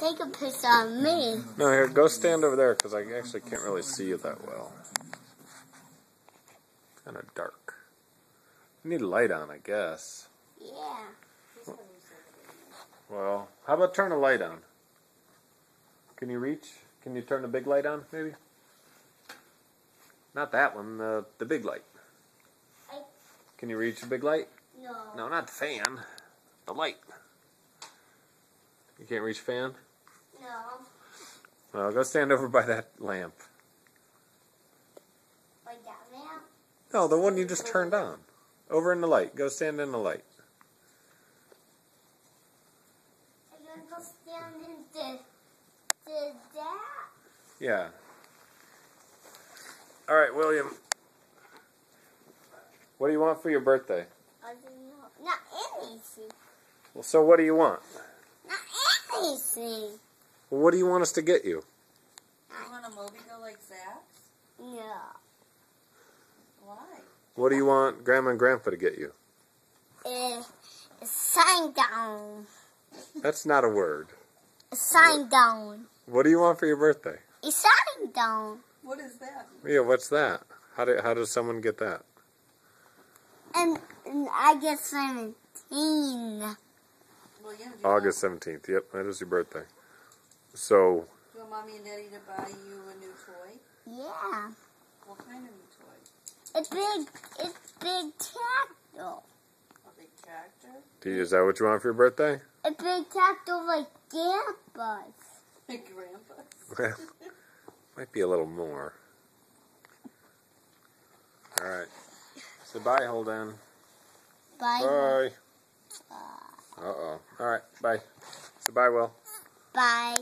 take a picture of me. No, here, go stand over there because I actually can't really see you that well. Kind of dark. You need a light on, I guess. Yeah. Well, how about turn a light on? Can you reach? Can you turn the big light on, maybe? Not that one, the big light. Can you reach the big light? No. No, not the fan. The light. You can't reach the fan? No. Well, go stand over by that lamp. Like that lamp? No, the one you just turned on. Over in the light. Go stand in the light. I'm going to go stand in that. Yeah. All right, William. What do you want for your birthday? I don't know. Not anything. Well, so what do you want? Not anything. Well, what do you want us to get you? You want a Mobigo like Zach's? No. Why? What do you want Grandma and Grandpa to get you? Sign down. That's not a word. Sign down. What do you want for your birthday? A sign down. What is that? Yeah, what's that? How does someone get that? And I get 17. William, August 17th. Yep, that is your birthday. So, Do you want Mommy and Daddy to buy you a new toy? Yeah. What kind of new toy? It's big tractor. A big tractor? is that what you want for your birthday? A big tractor like Grandpa's. Like Grandpa's? Well, might be a little more. All right. Say bye, Holden. Bye. Bye. Uh-oh. All right, bye. Say bye, Will. Bye.